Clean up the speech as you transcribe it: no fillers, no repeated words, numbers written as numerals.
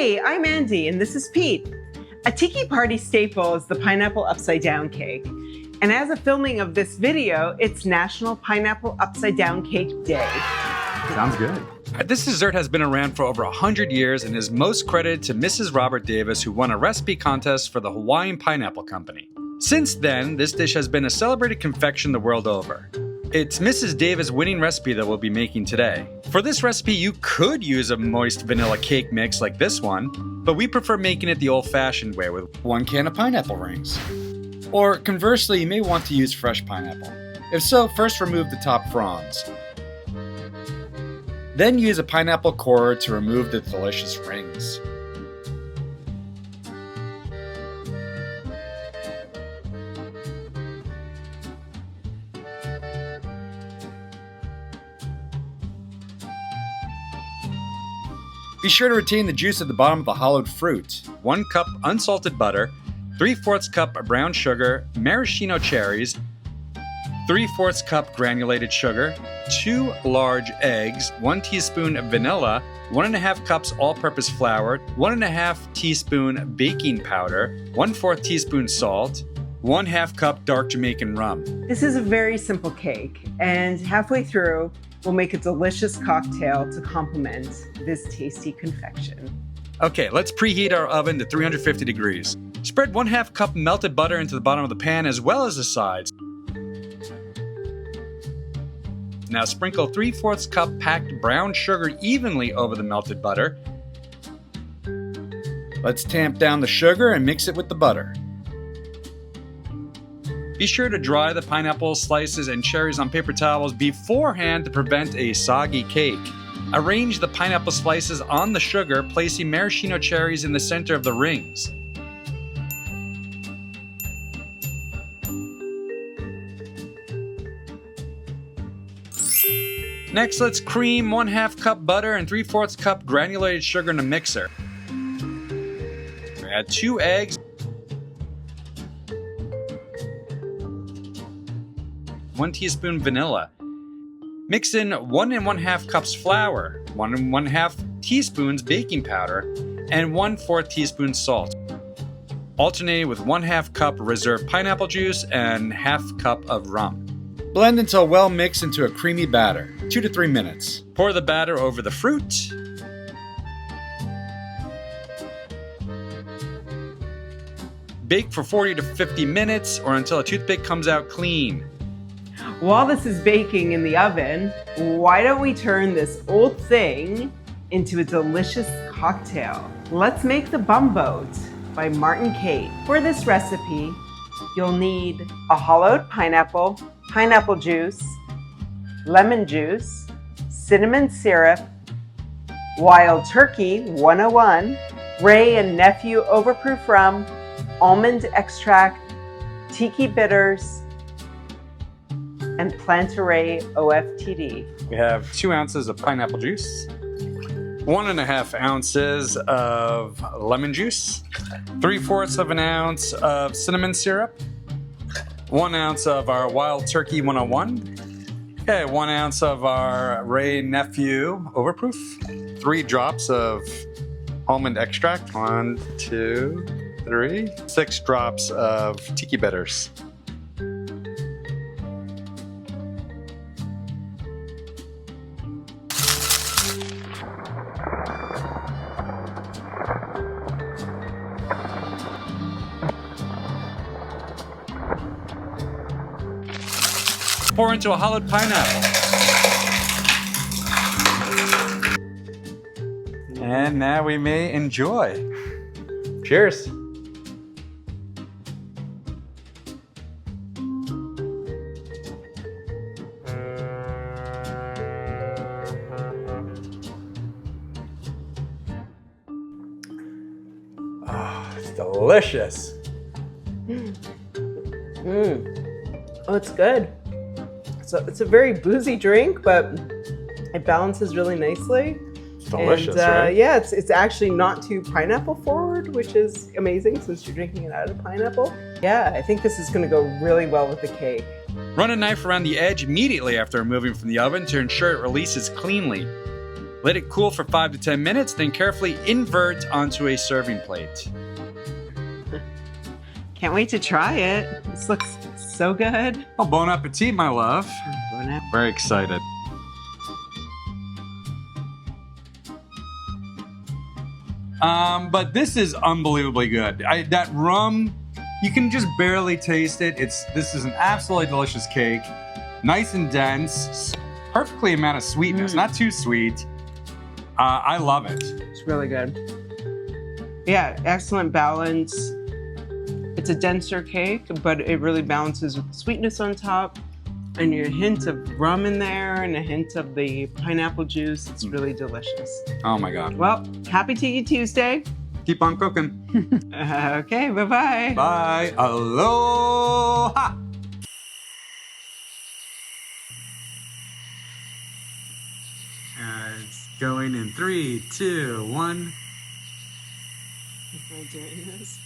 Hey, I'm Andi and this is Pete. A tiki party staple is the pineapple upside down cake. And as a filming of this video, it's National Pineapple Upside Down Cake Day. Sounds good. This dessert has been around for over 100 years and is most credited to Mrs. Robert Davis, who won a recipe contest for the Hawaiian Pineapple Company. Since then, this dish has been a celebrated confection the world over. It's Mrs. Davis' winning recipe that we'll be making today. For this recipe, you could use a moist vanilla cake mix like this one, but we prefer making it the old-fashioned way with 1 can of pineapple rings. Or conversely, you may want to use fresh pineapple. If so, first remove the top fronds. Then use a pineapple core to remove the delicious rings. Be sure to retain the juice at the bottom of the hollowed fruit. 1 cup unsalted butter, 3/4 cup brown sugar, maraschino cherries, 3/4 cup granulated sugar, 2 large eggs, 1 teaspoon vanilla, 1.5 cups all-purpose flour, 1.5 teaspoon baking powder, 1/4 teaspoon salt, 1/2 cup dark Jamaican rum. This is a very simple cake, and halfway through, we'll make a delicious cocktail to complement this tasty confection. Okay, let's preheat our oven to 350 degrees. Spread 1/2 cup melted butter into the bottom of the pan as well as the sides. Now sprinkle 3/4 cup packed brown sugar evenly over the melted butter. Let's tamp down the sugar and mix it with the butter. Be sure to dry the pineapple slices and cherries on paper towels beforehand to prevent a soggy cake. Arrange the pineapple slices on the sugar, placing maraschino cherries in the center of the rings. Next, let's cream 1/2 cup butter and 3/4 cup granulated sugar in a mixer. Add 2 eggs, 1 teaspoon vanilla. Mix in 1 1/2 cups flour, 1 1/2 teaspoons baking powder, and 1/4 teaspoon salt. Alternate with 1/2 cup reserved pineapple juice and 1/2 cup of rum. Blend until well mixed into a creamy batter, 2 to 3 minutes. Pour the batter over the fruit. Bake for 40 to 50 minutes or until a toothpick comes out clean. While this is baking in the oven, why don't we turn this old thing into a delicious cocktail? Let's make the Bumboat by Martin Kate. For this recipe, you'll need a hollowed pineapple, pineapple juice, lemon juice, cinnamon syrup, wild turkey 101, Ray and Nephew overproof rum, almond extract, tiki bitters, and Plantaray OFTD. We have 2 ounces of pineapple juice, 1.5 ounces of lemon juice, 3/4 of an ounce of cinnamon syrup, 1 ounce of our wild turkey 101, okay, 1 ounce of our Ray Nephew overproof, 3 drops of almond extract, 1, 2, 3, 6 drops of tiki bitters. Pour into a hollowed pineapple. And now we may enjoy. Cheers. Oh, it's delicious. Oh, it's good. So it's a very boozy drink, but it balances really nicely. It's delicious, and, right? Yeah, it's actually not too pineapple forward, which is amazing since you're drinking it out of pineapple. Yeah, I think this is going to go really well with the cake. Run a knife around the edge immediately after removing from the oven to ensure it releases cleanly. Let it cool for 5 to 10 minutes, then carefully invert onto a serving plate. Can't wait to try it. This looks so good. Oh, bon appetit, my love. Bon app- Very excited. But this is unbelievably good. That rum, you can just barely taste it. This is an absolutely delicious cake. Nice and dense, perfectly amount of sweetness, not too sweet. I love it. It's really good. Yeah, excellent balance. It's a denser cake, but it really balances with the sweetness on top and a hint of rum in there and a hint of the pineapple juice. It's really delicious. Oh my God. Well, happy Tiki Tuesday. Keep on cooking. Okay, bye-bye. Bye. Aloha. It's going in 3, 2, 1. Am I doing this?